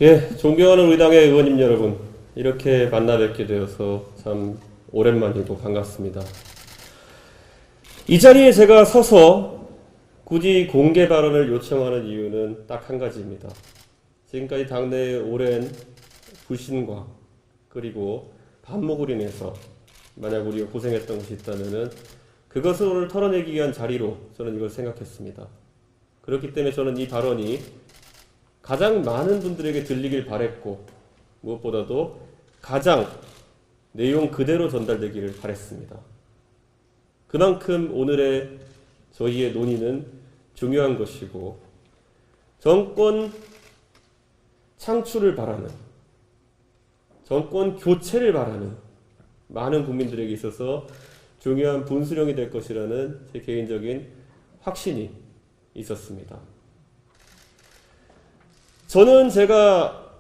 예, 존경하는 우리 당의 의원님 여러분, 이렇게 만나 뵙게 되어서 참 오랜만이고 반갑습니다. 이 자리에 제가 서서 굳이 공개 발언을 요청하는 이유는 딱 한 가지입니다. 지금까지 당내의 오랜 불신과 그리고 반목으로 인해서 만약 우리가 고생했던 것이 있다면은 그것을 오늘 털어내기 위한 자리로 저는 이걸 생각했습니다. 그렇기 때문에 저는 이 발언이 가장 많은 분들에게 들리길 바랬고 무엇보다도 가장 내용 그대로 전달되기를 바랬습니다. 그만큼 오늘의 저희의 논의는 중요한 것이고 정권 창출을 바라는, 정권 교체를 바라는 많은 국민들에게 있어서 중요한 분수령이 될 것이라는 제 개인적인 확신이 있었습니다. 저는 제가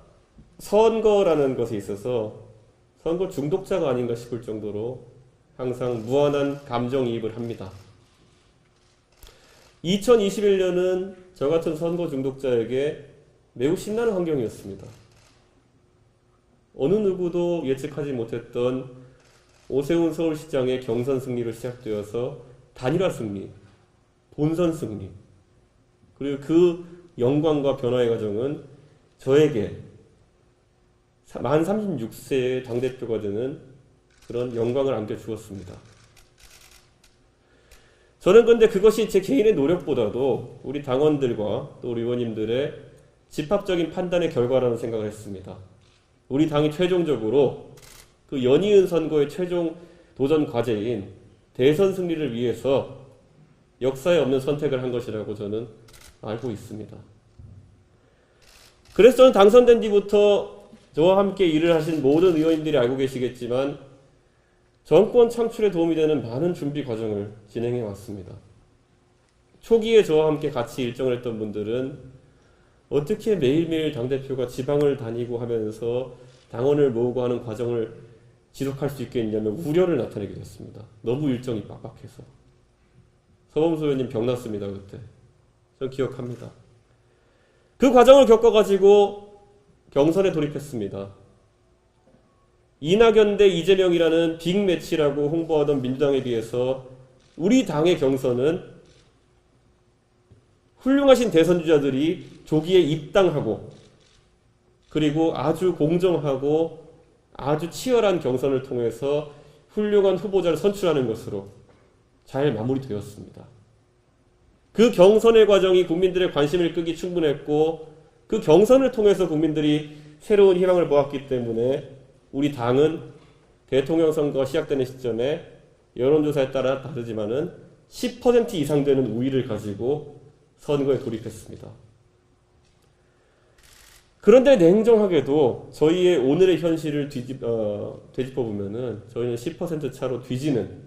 선거라는 것에 있어서 선거 중독자가 아닌가 싶을 정도로 항상 무한한 감정이입을 합니다. 2021년은 저 같은 선거 중독자에게 매우 신나는 환경이었습니다. 어느 누구도 예측하지 못했던 오세훈 서울시장의 경선 승리로 시작되어서 단일화 승리, 본선 승리, 그리고 그 영광과 변화의 과정은 저에게 만 36세의 당대표가 되는 그런 영광을 안겨주었습니다. 저는 근데 그것이 제 개인의 노력보다도 우리 당원들과 또 우리 의원님들의 집합적인 판단의 결과라는 생각을 했습니다. 우리 당이 최종적으로 그 연이은 선거의 최종 도전 과제인 대선 승리를 위해서 역사에 없는 선택을 한 것이라고 저는 알고 있습니다. 그래서 저는 당선된 뒤부터 저와 함께 일을 하신 모든 의원님들이 알고 계시겠지만 정권 창출에 도움이 되는 많은 준비 과정을 진행해 왔습니다. 초기에 저와 함께 같이 일정을 했던 분들은 어떻게 매일매일 당대표가 지방을 다니고 하면서 당원을 모으고 하는 과정을 지속할 수 있겠냐며 우려를 나타내게 됐습니다. 너무 일정이 빡빡해서. 서범수 의원님 병났습니다, 그때. 전 기억합니다. 그 과정을 겪어가지고 경선에 돌입했습니다. 이낙연 대 이재명이라는 빅매치라고 홍보하던 민주당에 비해서 우리 당의 경선은 훌륭하신 대선주자들이 조기에 입당하고 그리고 아주 공정하고 아주 치열한 경선을 통해서 훌륭한 후보자를 선출하는 것으로 잘 마무리되었습니다. 그 경선의 과정이 국민들의 관심을 끄기 충분했고 그 경선을 통해서 국민들이 새로운 희망을 보았기 때문에 우리 당은 대통령 선거가 시작되는 시점에 여론조사에 따라 다르지만은 10% 이상 되는 우위를 가지고 선거에 돌입했습니다. 그런데 냉정하게도 저희의 오늘의 현실을 되짚어보면은 저희는 10% 차로 뒤지는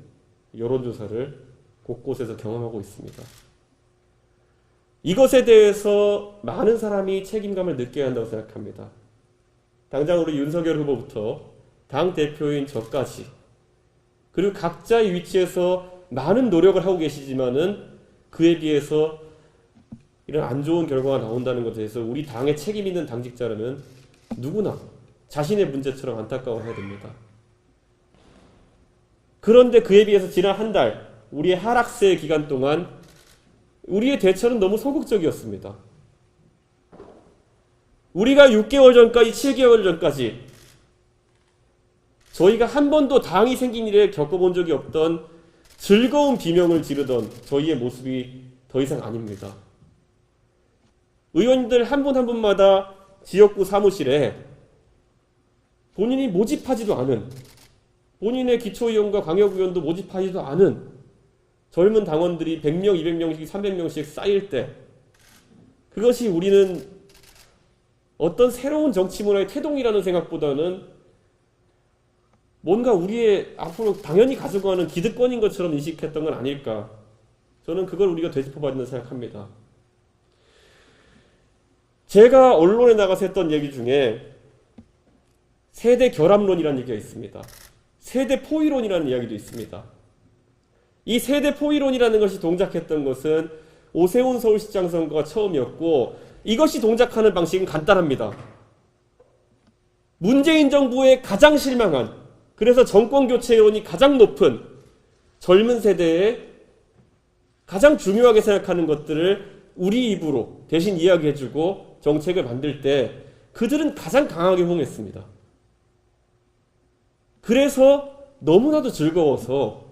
여론조사를 곳곳에서 경험하고 있습니다. 이것에 대해서 많은 사람이 책임감을 느껴야 한다고 생각합니다. 당장 우리 윤석열 후보부터 당대표인 저까지 그리고 각자의 위치에서 많은 노력을 하고 계시지만은 그에 비해서 이런 안 좋은 결과가 나온다는 것에 대해서 우리 당의 책임 있는 당직자라면 누구나 자신의 문제처럼 안타까워해야 됩니다. 그런데 그에 비해서 지난 한 달 우리의 하락세 기간 동안 우리의 대처는 너무 소극적이었습니다. 우리가 6개월 전까지 7개월 전까지 저희가 한 번도 당이 생긴 일에 겪어본 적이 없던 즐거운 비명을 지르던 저희의 모습이 더 이상 아닙니다. 의원들 한 분 한 분마다 지역구 사무실에 본인이 모집하지도 않은, 본인의 기초의원과 광역의원도 모집하지도 않은 젊은 당원들이 100명, 200명씩, 300명씩 쌓일 때 그것이 우리는 어떤 새로운 정치 문화의 태동이라는 생각보다는 뭔가 우리의 앞으로 당연히 가지고 가는 기득권인 것처럼 인식했던 건 아닐까. 저는 그걸 우리가 되짚어봐야 된다고 생각합니다. 제가 언론에 나가서 했던 얘기 중에 세대 결합론이라는 얘기가 있습니다. 세대 포위론이라는 이야기도 있습니다. 이 세대 포위론이라는 것이 동작했던 것은 오세훈 서울시장 선거가 처음이었고 이것이 동작하는 방식은 간단합니다. 문재인 정부에 가장 실망한, 그래서 정권 교체론이 가장 높은 젊은 세대에 가장 중요하게 생각하는 것들을 우리 입으로 대신 이야기해주고 정책을 만들 때 그들은 가장 강하게 호응했습니다. 그래서 너무나도 즐거워서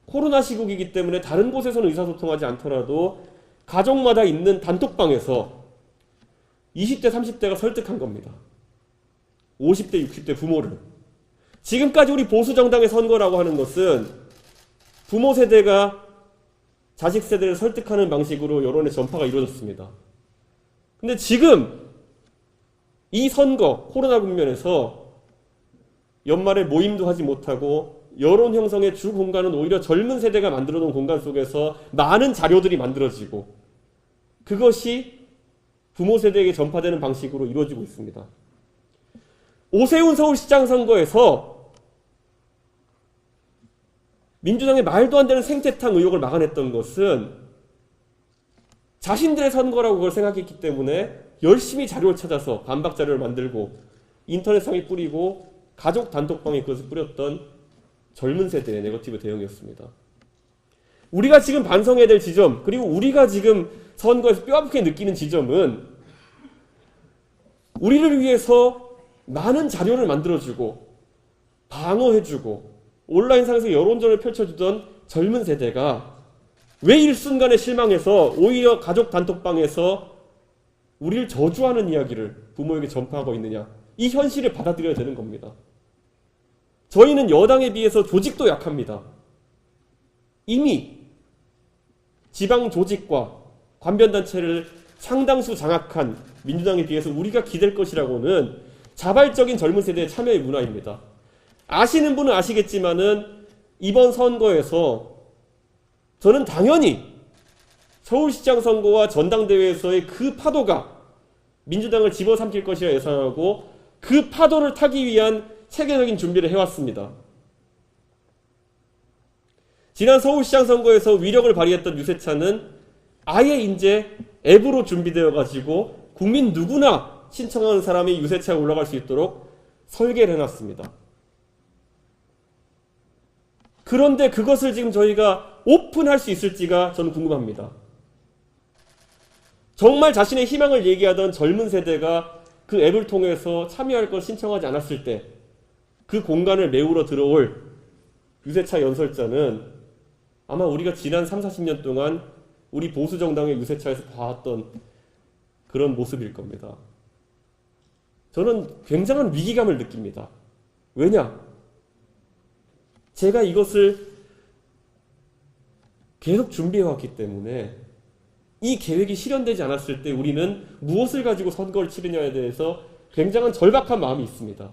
코로나 시국이기 때문에 다른 곳에서는 의사소통하지 않더라도 가족마다 있는 단톡방에서 20대, 30대가 설득한 겁니다. 50대, 60대 부모를. 지금까지 우리 보수정당의 선거라고 하는 것은 부모 세대가 자식 세대를 설득하는 방식으로 여론의 전파가 이루어졌습니다. 근데 지금 이 선거, 코로나 국면에서 연말에 모임도 하지 못하고 여론 형성의 주 공간은 오히려 젊은 세대가 만들어 놓은 공간 속에서 많은 자료들이 만들어지고 그것이 부모 세대에게 전파되는 방식으로 이루어지고 있습니다. 오세훈 서울시장 선거에서 민주당의 말도 안 되는 생태탕 의혹을 막아냈던 것은 자신들의 선거라고 그걸 생각했기 때문에 열심히 자료를 찾아서 반박 자료를 만들고 인터넷상에 뿌리고 가족 단톡방에 그것을 뿌렸던 젊은 세대의 네거티브 대응이었습니다. 우리가 지금 반성해야 될 지점, 그리고 우리가 지금 선거에서 뼈아프게 느끼는 지점은 우리를 위해서 많은 자료를 만들어주고 방어해주고 온라인상에서 여론전을 펼쳐주던 젊은 세대가 왜 일순간에 실망해서 오히려 가족 단톡방에서 우리를 저주하는 이야기를 부모에게 전파하고 있느냐, 이 현실을 받아들여야 되는 겁니다. 저희는 여당에 비해서 조직도 약합니다. 이미 지방 조직과 관변단체를 상당수 장악한 민주당에 비해서 우리가 기댈 것이라고는 자발적인 젊은 세대의 참여의 문화입니다. 아시는 분은 아시겠지만은 이번 선거에서 저는 당연히 서울시장 선거와 전당대회에서의 그 파도가 민주당을 집어삼킬 것이라 예상하고 그 파도를 타기 위한 체계적인 준비를 해왔습니다. 지난 서울시장 선거에서 위력을 발휘했던 유세차는 아예 이제 앱으로 준비되어 가지고 국민 누구나 신청하는 사람이 유세차에 올라갈 수 있도록 설계를 해놨습니다. 그런데 그것을 지금 저희가 오픈할 수 있을지가 저는 궁금합니다. 정말 자신의 희망을 얘기하던 젊은 세대가 그 앱을 통해서 참여할 걸 신청하지 않았을 때 그 공간을 메우러 들어올 유세차 연설자는 아마 우리가 지난 3, 40년 동안 우리 보수정당의 유세차에서 봐왔던 그런 모습일 겁니다. 저는 굉장한 위기감을 느낍니다. 왜냐? 제가 이것을 계속 준비해왔기 때문에 이 계획이 실현되지 않았을 때 우리는 무엇을 가지고 선거를 치르냐에 대해서 굉장한 절박한 마음이 있습니다.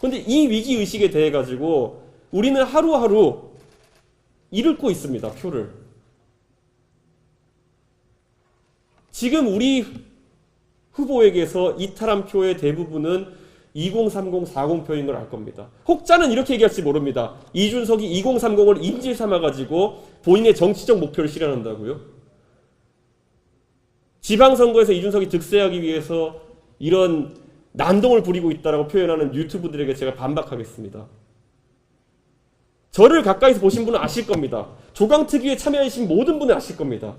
그런데 이 위기의식에 대해 가지고 우리는 하루하루 잃고 있습니다. 표를. 지금 우리 후보에게서 이탈한 표의 대부분은 2030, 40표인 걸 알 겁니다. 혹자는 이렇게 얘기할지 모릅니다. 이준석이 2030을 인질 삼아가지고 본인의 정치적 목표를 실현한다고요? 지방선거에서 이준석이 득세하기 위해서 이런 난동을 부리고 있다라고 표현하는 유튜브들에게 제가 반박하겠습니다. 저를 가까이서 보신 분은 아실 겁니다. 조강특위에 참여하신 모든 분은 아실 겁니다.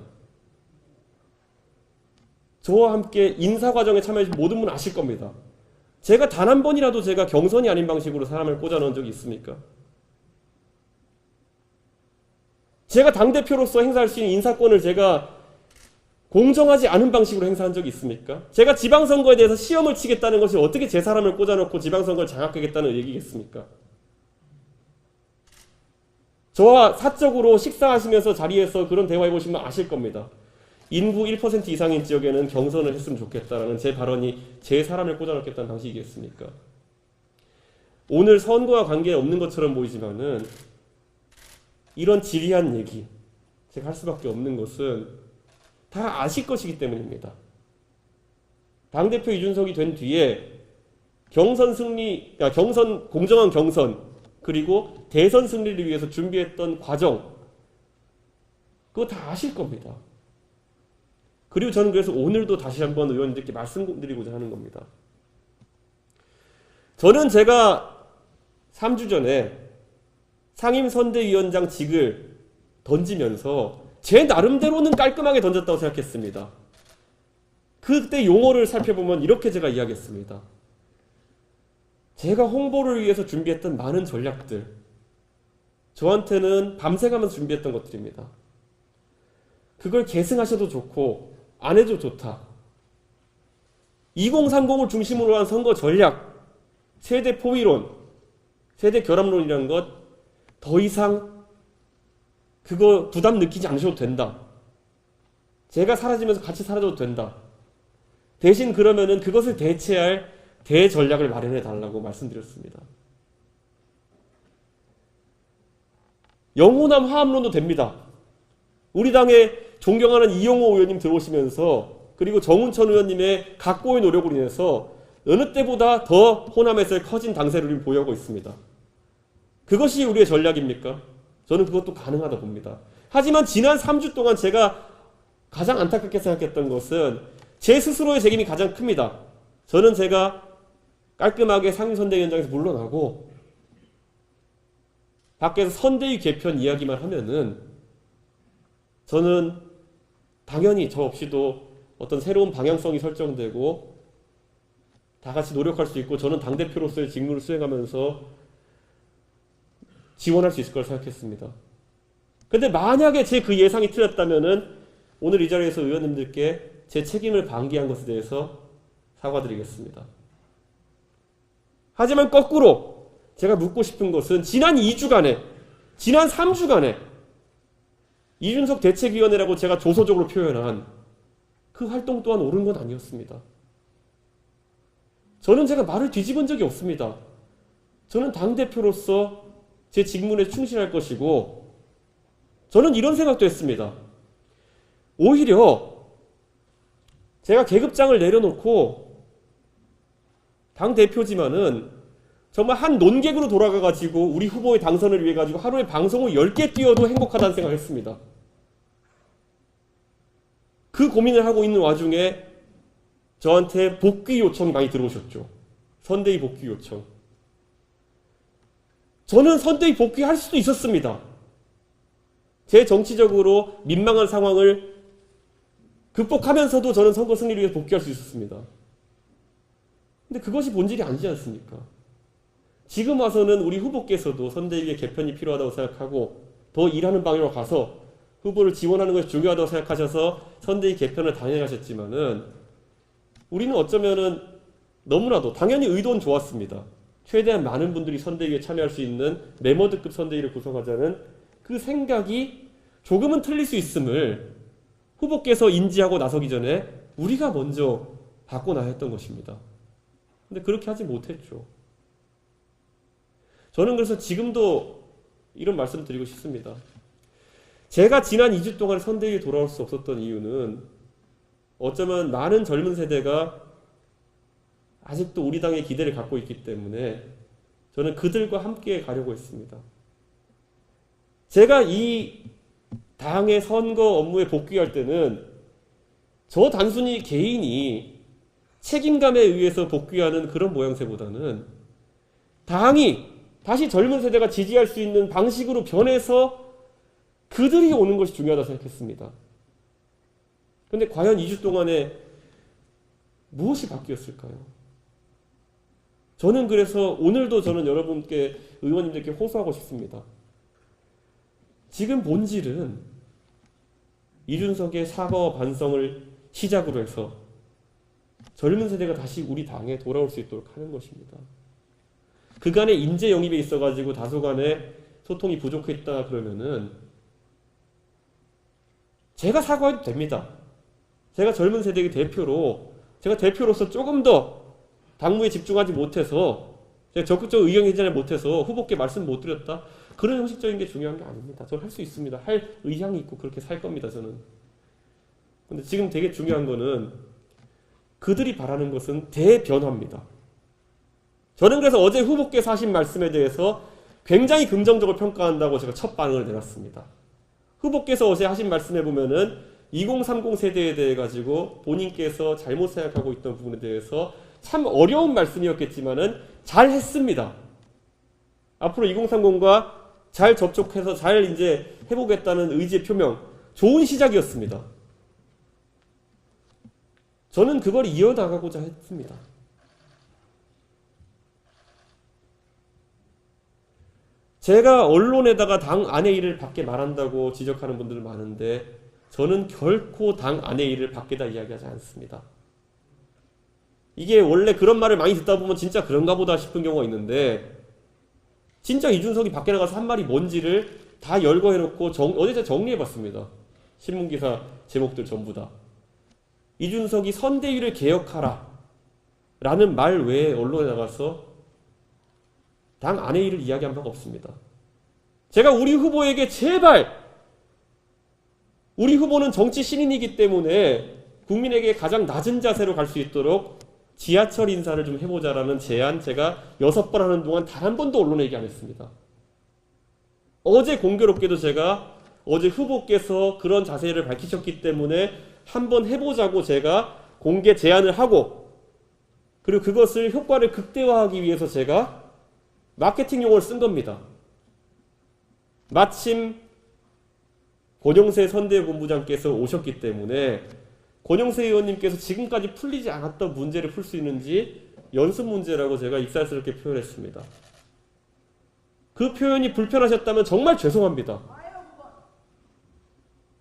저와 함께 인사과정에 참여하신 모든 분은 아실 겁니다. 제가 단 한 번이라도 제가 경선이 아닌 방식으로 사람을 꽂아놓은 적이 있습니까? 제가 당대표로서 행사할 수 있는 인사권을 제가 공정하지 않은 방식으로 행사한 적이 있습니까? 제가 지방선거에 대해서 시험을 치겠다는 것이 어떻게 제 사람을 꽂아놓고 지방선거를 장악하겠다는 얘기겠습니까? 저와 사적으로 식사하시면서 자리에서 그런 대화해보시면 아실 겁니다. 인구 1% 이상인 지역에는 경선을 했으면 좋겠다라는 제 발언이 제 사람을 꽂아놓겠다는 방식이겠습니까? 오늘 선거와 관계없는 것처럼 보이지만은 이런 지리한 얘기 제가 할 수밖에 없는 것은 다 아실 것이기 때문입니다. 당대표 이준석이 된 뒤에 경선 승리, 경선, 공정한 경선, 그리고 대선 승리를 위해서 준비했던 과정, 그거 다 아실 겁니다. 그리고 저는 그래서 오늘도 다시 한번 의원님들께 말씀드리고자 하는 겁니다. 저는 제가 3주 전에 상임선대위원장직을 던지면서 제 나름대로는 깔끔하게 던졌다고 생각했습니다. 그때 용어를 살펴보면 이렇게 제가 이야기했습니다. 제가 홍보를 위해서 준비했던 많은 전략들, 저한테는 밤새가면서 준비했던 것들입니다. 그걸 계승하셔도 좋고 안 해도 좋다. 2030을 중심으로 한 선거 전략, 세대 포위론, 세대 결합론이라는 것 더 이상 그거 부담 느끼지 않으셔도 된다. 제가 사라지면서 같이 사라져도 된다. 대신 그러면은 그것을 대체할 대전략을 마련해 달라고 말씀드렸습니다. 영호남 화합론도 됩니다. 우리 당에 존경하는 이용호 의원님 들어오시면서 그리고 정운천 의원님의 각고의 노력으로 인해서 어느 때보다 더 호남에서의 커진 당세를 보유하고 있습니다. 그것이 우리의 전략입니까? 저는 그것도 가능하다 봅니다. 하지만 지난 3주 동안 제가 가장 안타깝게 생각했던 것은 제 스스로의 책임이 가장 큽니다. 저는 제가 깔끔하게 상임선대위원장에서 물러나고 밖에서 선대위 개편 이야기만 하면은 저는 당연히 저 없이도 어떤 새로운 방향성이 설정되고 다 같이 노력할 수 있고 저는 당대표로서의 직무를 수행하면서 지원할 수 있을 거라 생각했습니다. 근데 만약에 제 그 예상이 틀렸다면은 오늘 이 자리에서 의원님들께 제 책임을 방기한 것에 대해서 사과드리겠습니다. 하지만 거꾸로 제가 묻고 싶은 것은 지난 2주간에, 지난 3주간에 이준석 대책위원회라고 제가 조소적으로 표현한 그 활동 또한 옳은 건 아니었습니다. 저는 제가 말을 뒤집은 적이 없습니다. 저는 당대표로서 제 직문에 충실할 것이고 저는 이런 생각도 했습니다. 오히려 제가 계급장을 내려놓고 당대표지만은 정말 한 논객으로 돌아가가지고 우리 후보의 당선을 위해 가지고 하루에 방송을 10개 띄워도 행복하다는 생각을 했습니다. 그 고민을 하고 있는 와중에 저한테 복귀 요청이 많이 들어오셨죠. 선대위 복귀 요청. 저는 선대위 복귀할 수도 있었습니다. 제 정치적으로 민망한 상황을 극복하면서도 저는 선거 승리를 위해서 복귀할 수 있었습니다. 근데 그것이 본질이 아니지 않습니까? 지금 와서는 우리 후보께서도 선대위의 개편이 필요하다고 생각하고 더 일하는 방향으로 가서 후보를 지원하는 것이 중요하다고 생각하셔서 선대위 개편을 단행하셨지만은 우리는 어쩌면은 너무나도 당연히 의도는 좋았습니다. 최대한 많은 분들이 선대위에 참여할 수 있는 메머드급 선대위를 구성하자는 그 생각이 조금은 틀릴 수 있음을 후보께서 인지하고 나서기 전에 우리가 먼저 바꿔놔야 했던 것입니다. 근데 그렇게 하지 못했죠. 저는 그래서 지금도 이런 말씀 드리고 싶습니다. 제가 지난 2주 동안 선대위에 돌아올 수 없었던 이유는 어쩌면 많은 젊은 세대가 아직도 우리 당의 기대를 갖고 있기 때문에 저는 그들과 함께 가려고 했습니다. 제가 이 당의 선거 업무에 복귀할 때는 저 단순히 개인이 책임감에 의해서 복귀하는 그런 모양새보다는 당이 다시 젊은 세대가 지지할 수 있는 방식으로 변해서 그들이 오는 것이 중요하다고 생각했습니다. 그런데 과연 2주 동안에 무엇이 바뀌었을까요? 저는 그래서 오늘도 저는 여러분께 의원님들께 호소하고 싶습니다. 지금 본질은 이준석의 사과와 반성을 시작으로 해서 젊은 세대가 다시 우리 당에 돌아올 수 있도록 하는 것입니다. 그간의 인재 영입에 있어가지고 다소간의 소통이 부족했다 그러면은 제가 사과해도 됩니다. 제가 젊은 세대의 대표로 제가 대표로서 조금 더 당무에 집중하지 못해서 제가 적극적으로 의견 개진을 못해서 후보께 말씀 못 드렸다. 그런 형식적인 게 중요한 게 아닙니다. 저는 할 수 있습니다. 할 의향이 있고 그렇게 살 겁니다. 저는. 근데 지금 되게 중요한 거는 그들이 바라는 것은 대변화입니다. 저는 그래서 어제 후보께서 하신 말씀에 대해서 굉장히 긍정적으로 평가한다고 제가 첫 반응을 내놨습니다. 후보께서 어제 하신 말씀에 보면은 2030 세대에 대해 가지고 본인께서 잘못 생각하고 있던 부분에 대해서 참 어려운 말씀이었겠지만은 잘 했습니다. 앞으로 2030과 잘 접촉해서 잘 이제 해보겠다는 의지의 표명, 좋은 시작이었습니다. 저는 그걸 이어나가고자 했습니다. 제가 언론에다가 당 안의 일을 밖에 말한다고 지적하는 분들 많은데 저는 결코 당 안의 일을 밖에다 이야기하지 않습니다. 이게 원래 그런 말을 많이 듣다 보면 진짜 그런가 보다 싶은 경우가 있는데 진짜 이준석이 밖에 나가서 한 말이 뭔지를 다 열거해놓고 어제 제가 정리해봤습니다. 신문기사 제목들 전부 다. 이준석이 선대위를 개혁하라 라는 말 외에 언론에 나가서 당 안의 일을 이야기한 바가 없습니다. 제가 우리 후보에게 제발, 우리 후보는 정치 신인이기 때문에 국민에게 가장 낮은 자세로 갈 수 있도록 지하철 인사를 좀 해보자라는 제안 제가 6번 하는 동안 단 한 번도 언론에 얘기 안 했습니다. 어제 공교롭게도 제가 어제 후보께서 그런 자세를 밝히셨기 때문에 한번 해보자고 제가 공개 제안을 하고 그리고 그것을 효과를 극대화하기 위해서 제가 마케팅 용어를 쓴 겁니다. 마침 권영세 선대위 본부장께서 오셨기 때문에 권영세 의원님께서 지금까지 풀리지 않았던 문제를 풀 수 있는지 연습 문제라고 제가 익살스럽게 표현했습니다. 그 표현이 불편하셨다면 정말 죄송합니다.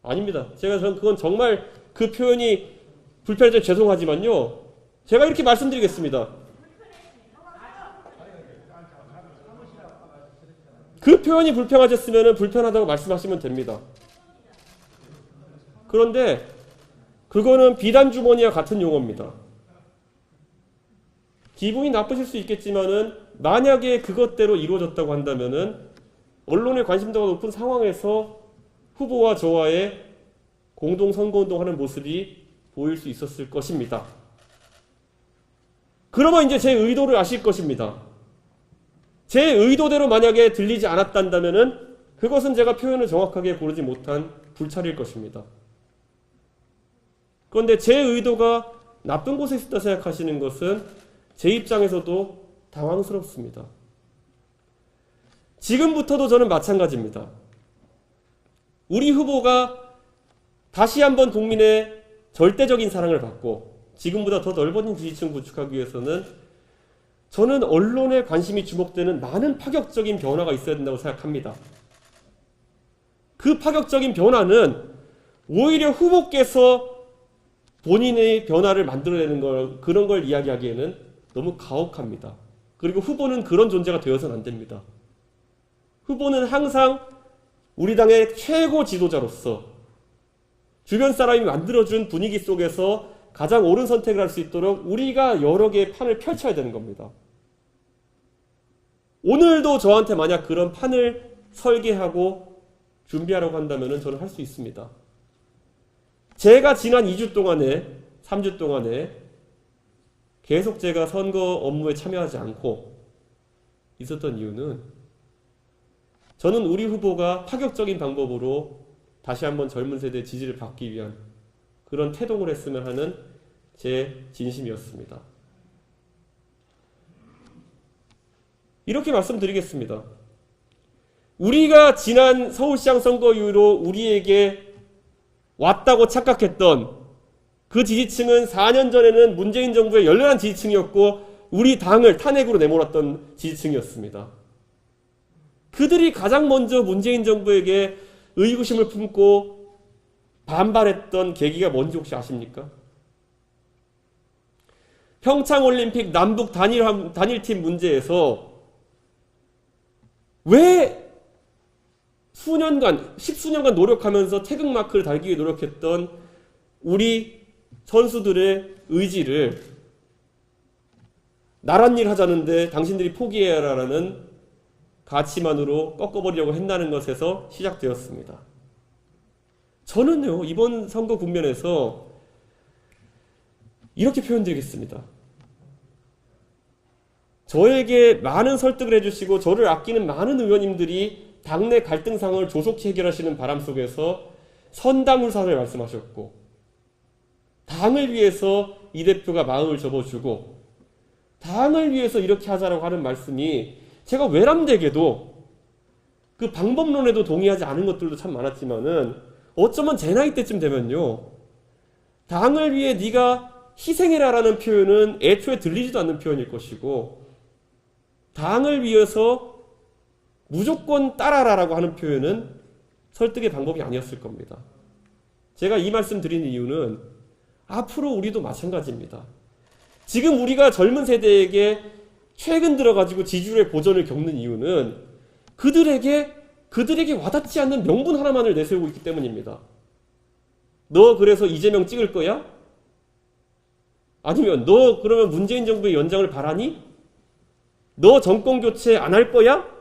아닙니다. 그건 정말 그 표현이 불편해서 죄송하지만요. 제가 이렇게 말씀드리겠습니다. 그 표현이 불편하셨으면 불편하다고 말씀하시면 됩니다. 그런데 그거는 비단주머니와 같은 용어입니다. 기분이 나쁘실 수 있겠지만은 만약에 그것대로 이루어졌다고 한다면은 언론의 관심도가 높은 상황에서 후보와 저와의 공동 선거운동하는 모습이 보일 수 있었을 것입니다. 그러면 이제 제 의도를 아실 것입니다. 제 의도대로 만약에 들리지 않았단다면은 그것은 제가 표현을 정확하게 고르지 못한 불찰일 것입니다. 그런데 제 의도가 나쁜 곳에 있었다 생각하시는 것은 제 입장에서도 당황스럽습니다. 지금부터도 저는 마찬가지입니다. 우리 후보가 다시 한번 국민의 절대적인 사랑을 받고 지금보다 더 넓어진 지지층 구축하기 위해서는 저는 언론의 관심이 주목되는 많은 파격적인 변화가 있어야 된다고 생각합니다. 그 파격적인 변화는 오히려 후보께서 본인의 변화를 만들어내는 그런 걸 이야기하기에는 너무 가혹합니다. 그리고 후보는 그런 존재가 되어서는 안 됩니다. 후보는 항상 우리 당의 최고 지도자로서 주변 사람이 만들어준 분위기 속에서 가장 옳은 선택을 할 수 있도록 우리가 여러 개의 판을 펼쳐야 되는 겁니다. 오늘도 저한테 만약 그런 판을 설계하고 준비하라고 한다면 저는 할 수 있습니다. 제가 지난 2주 동안에 3주 동안에 계속 제가 선거 업무에 참여하지 않고 있었던 이유는 저는 우리 후보가 파격적인 방법으로 다시 한번 젊은 세대의 지지를 받기 위한 그런 태동을 했으면 하는 제 진심이었습니다. 이렇게 말씀드리겠습니다. 우리가 지난 서울시장 선거 이후로 우리에게 왔다고 착각했던 그 지지층은 4년 전에는 문재인 정부의 열렬한 지지층이었고 우리 당을 탄핵으로 내몰았던 지지층이었습니다. 그들이 가장 먼저 문재인 정부에게 의구심을 품고 반발했던 계기가 뭔지 혹시 아십니까? 평창올림픽 남북 단일팀 문제에서 왜 십수년간 노력하면서 태극마크를 달기 위해 노력했던 우리 선수들의 의지를 나란 일 하자는데 당신들이 포기해라라는 가치만으로 꺾어버리려고 했다는 것에서 시작되었습니다. 저는요, 이번 선거 국면에서 이렇게 표현드리겠습니다. 저에게 많은 설득을 해주시고 저를 아끼는 많은 의원님들이 당내 갈등상을 조속히 해결하시는 바람 속에서 선당울사를 말씀하셨고 당을 위해서 이 대표가 마음을 접어주고 당을 위해서 이렇게 하자라고 하는 말씀이 제가 외람되게도 그 방법론에도 동의하지 않은 것들도 참 많았지만은 어쩌면 제 나이 때쯤 되면요, 당을 위해 네가 희생해라라는 표현은 애초에 들리지도 않는 표현일 것이고, 당을 위해서 무조건 따라라라고 하는 표현은 설득의 방법이 아니었을 겁니다. 제가 이 말씀 드리는 이유는 앞으로 우리도 마찬가지입니다. 지금 우리가 젊은 세대에게 최근 들어가지고 지지율의 고전을 겪는 이유는 그들에게 와닿지 않는 명분 하나만을 내세우고 있기 때문입니다. 너 그래서 이재명 찍을 거야? 아니면 너 그러면 문재인 정부의 연장을 바라니? 너 정권 교체 안 할 거야?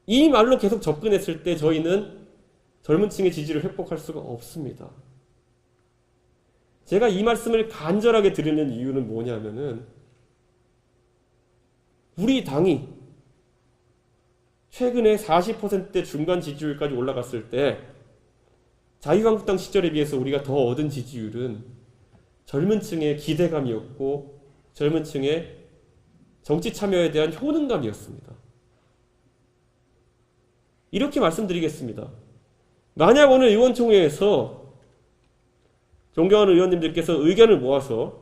이 말로 계속 접근했을 때 저희는 젊은 층의 지지를 회복할 수가 없습니다. 제가 이 말씀을 간절하게 드리는 이유는 뭐냐면은 우리 당이 최근에 40%대 중간 지지율까지 올라갔을 때 자유한국당 시절에 비해서 우리가 더 얻은 지지율은 젊은 층의 기대감이었고 젊은 층의 정치 참여에 대한 효능감이었습니다. 이렇게 말씀드리겠습니다. 만약 오늘 의원총회에서 존경하는 의원님들께서 의견을 모아서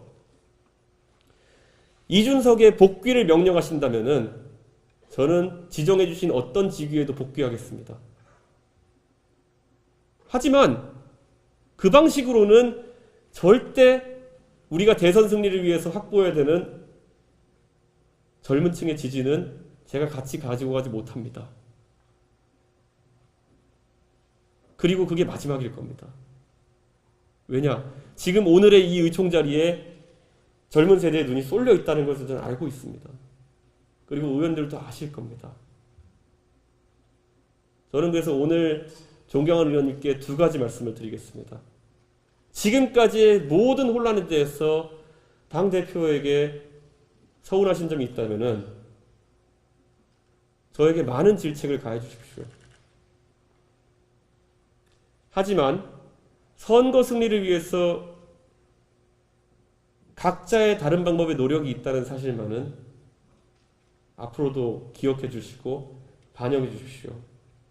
이준석의 복귀를 명령하신다면은 저는 지정해 주신 어떤 직위에도 복귀하겠습니다. 하지만 그 방식으로는 절대 우리가 대선 승리를 위해서 확보해야 되는 젊은 층의 지지는 제가 같이 가지고 가지 못합니다. 그리고 그게 마지막일 겁니다. 왜냐? 지금 오늘의 이 의총 자리에 젊은 세대의 눈이 쏠려 있다는 것을 저는 알고 있습니다. 그리고 의원들도 아실 겁니다. 저는 그래서 오늘 존경하는 의원님께 두 가지 말씀을 드리겠습니다. 지금까지의 모든 혼란에 대해서 당대표에게 서운하신 점이 있다면 저에게 많은 질책을 가해 주십시오. 하지만 선거 승리를 위해서 각자의 다른 방법의 노력이 있다는 사실만은 앞으로도 기억해 주시고 반영해 주십시오.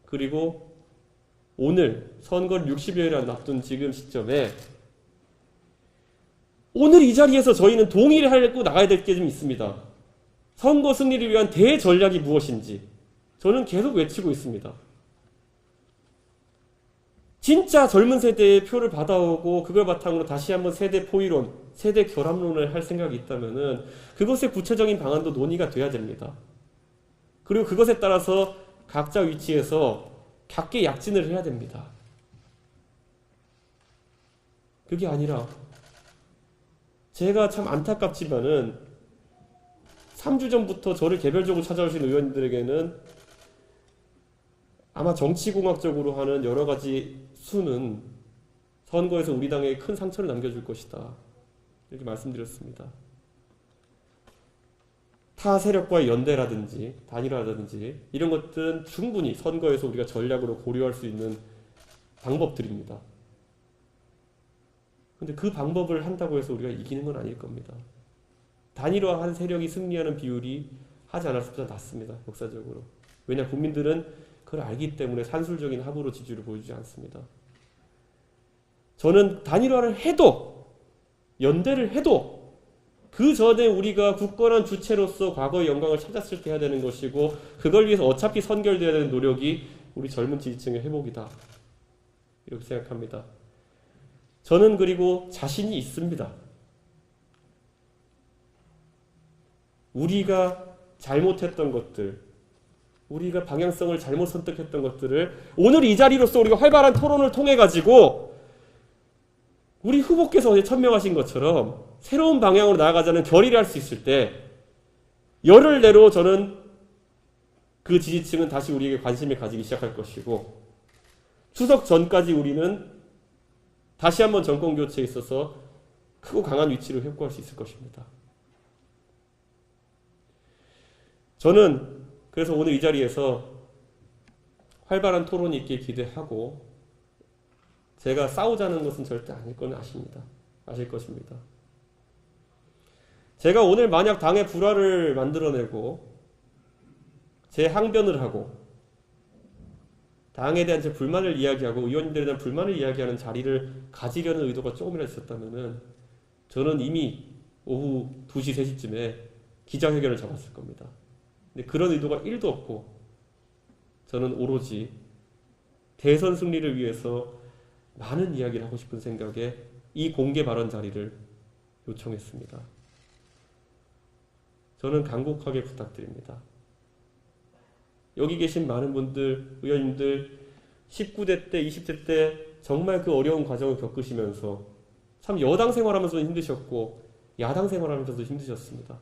그리고 오늘 선거를 60여일 앞둔 지금 시점에 오늘 이 자리에서 저희는 동의를 하고 나가야 될 게 좀 있습니다. 선거 승리를 위한 대전략이 무엇인지 저는 계속 외치고 있습니다. 진짜 젊은 세대의 표를 받아오고 그걸 바탕으로 다시 한번 세대 포위론, 세대 결합론을 할 생각이 있다면은 그것의 구체적인 방안도 논의가 돼야 됩니다. 그리고 그것에 따라서 각자 위치에서 각계 약진을 해야 됩니다. 그게 아니라 제가 참 안타깝지만은 3주 전부터 저를 개별적으로 찾아오신 의원들에게는 아마 정치공학적으로 하는 여러 가지 수는 선거에서 우리 당에 큰 상처를 남겨줄 것이다. 이렇게 말씀드렸습니다. 타 세력과의 연대라든지 단일화라든지 이런 것들은 충분히 선거에서 우리가 전략으로 고려할 수 있는 방법들입니다. 근데 그 방법을 한다고 해서 우리가 이기는 건 아닐 겁니다. 단일화한 세력이 승리하는 비율이 하지 않았을 때 낮습니다. 역사적으로. 왜냐 국민들은 그걸 알기 때문에 산술적인 합으로 지지를 보여주지 않습니다. 저는 단일화를 해도 연대를 해도 그 전에 우리가 굳건한 주체로서 과거의 영광을 찾았을 때 해야 되는 것이고 그걸 위해서 어차피 선결돼야 되는 노력이 우리 젊은 지지층의 회복이다. 이렇게 생각합니다. 저는 그리고 자신이 있습니다. 우리가 잘못했던 것들, 우리가 방향성을 잘못 선택했던 것들을 오늘 이 자리로서 우리가 활발한 토론을 통해 가지고 우리 후보께서 어제 천명하신 것처럼 새로운 방향으로 나아가자는 결의를 할 수 있을 때 열흘 내로 저는 그 지지층은 다시 우리에게 관심을 가지기 시작할 것이고 추석 전까지 우리는 다시 한번 정권 교체에 있어서 크고 강한 위치를 회복할 수 있을 것입니다. 저는 그래서 오늘 이 자리에서 활발한 토론이 있길 기대하고 제가 싸우자는 것은 절대 아닐 건 아십니다. 아실 것입니다. 제가 오늘 만약 당의 불화를 만들어내고 제 항변을 하고 당에 대한 제 불만을 이야기하고 의원님들에 대한 불만을 이야기하는 자리를 가지려는 의도가 조금이라도 있었다면 저는 이미 오후 2시, 3시쯤에 기자회견을 잡았을 겁니다. 근데 그런 의도가 1도 없고 저는 오로지 대선 승리를 위해서 많은 이야기를 하고 싶은 생각에 이 공개 발언 자리를 요청했습니다. 저는 간곡하게 부탁드립니다. 여기 계신 많은 분들, 의원님들 19대 때, 20대 때 정말 그 어려운 과정을 겪으시면서 참 여당 생활하면서도 힘드셨고 야당 생활하면서도 힘드셨습니다.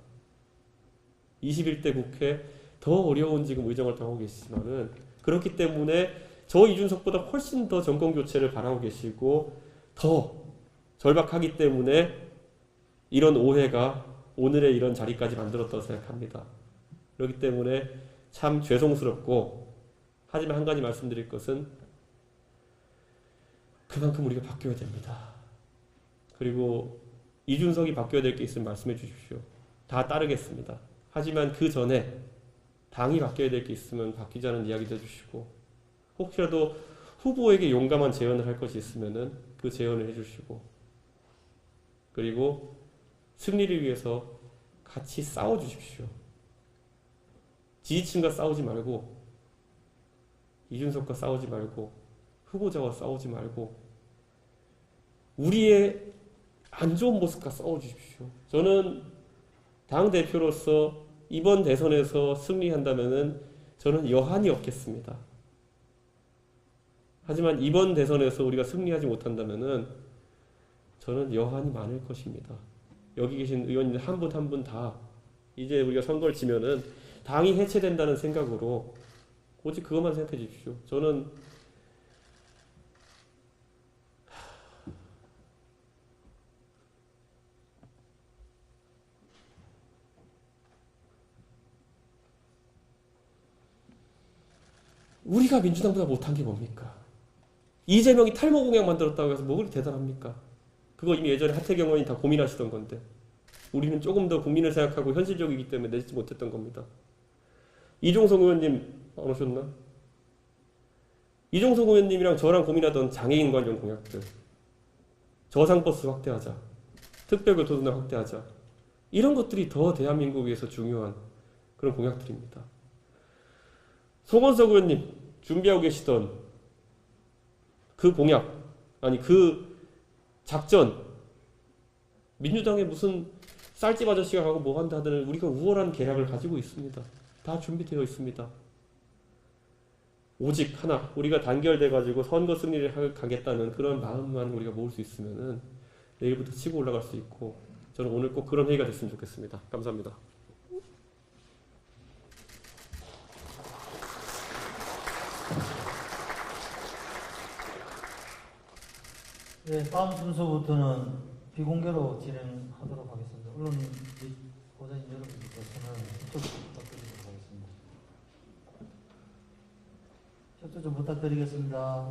21대 국회 더 어려운 지금 의정활동 하고 계시지만은 그렇기 때문에 저 이준석보다 훨씬 더 정권 교체를 바라고 계시고 더 절박하기 때문에 이런 오해가 오늘의 이런 자리까지 만들었다고 생각합니다. 그렇기 때문에 참 죄송스럽고 하지만 한 가지 말씀드릴 것은 그만큼 우리가 바뀌어야 됩니다. 그리고 이준석이 바뀌어야 될 게 있으면 말씀해 주십시오. 다 따르겠습니다. 하지만 그 전에 당이 바뀌어야 될 게 있으면 바뀌자는 이야기도 해주시고 혹시라도 후보에게 용감한 제언을 할 것이 있으면 그 제언을 해주시고 그리고 승리를 위해서 같이 싸워주십시오. 지지층과 싸우지 말고 이준석과 싸우지 말고 후보자와 싸우지 말고 우리의 안 좋은 모습과 싸워주십시오. 저는 당대표로서 이번 대선에서 승리한다면 저는 여한이 없겠습니다. 하지만 이번 대선에서 우리가 승리하지 못한다면 저는 여한이 많을 것입니다. 여기 계신 의원님들 한 분 한 분 다 이제 우리가 선거를 치면은 당이 해체된다는 생각으로 오직 그것만 생각해 주십시오. 저는 우리가 민주당보다 못한 게 뭡니까? 이재명이 탈모 공약 만들었다고 해서 뭐 그렇게 대단합니까? 그거 이미 예전에 하태경 의원이 다 고민하시던 건데 우리는 조금 더 국민을 생각하고 현실적이기 때문에 내지 못했던 겁니다. 이종석 의원님 안 오셨나? 이종석 의원님이랑 저랑 고민하던 장애인 관련 공약들 저상버스 확대하자 특별교통수단 확대하자 이런 것들이 더 대한민국을 위해서 중요한 그런 공약들입니다. 송원석 의원님 준비하고 계시던 그 공약 아니 그 작전 민주당에 무슨 쌀집 아저씨가 가고 뭐 한다 하더니 우리가 우월한 계략을 가지고 있습니다. 다 준비되어 있습니다. 오직 하나 우리가 단결돼 가지고 선거 승리를 가겠다는 그런 마음만 우리가 모을 수 있으면은 내일부터 치고 올라갈 수 있고 저는 오늘 꼭 그런 회의가 됐으면 좋겠습니다. 감사합니다. 네, 다음 순서부터는 비공개로 진행하도록 하겠습니다. 언론 및 보좌진 여러분들께서는 협조 부탁드리도록 하겠습니다. 협조 좀 부탁드리겠습니다.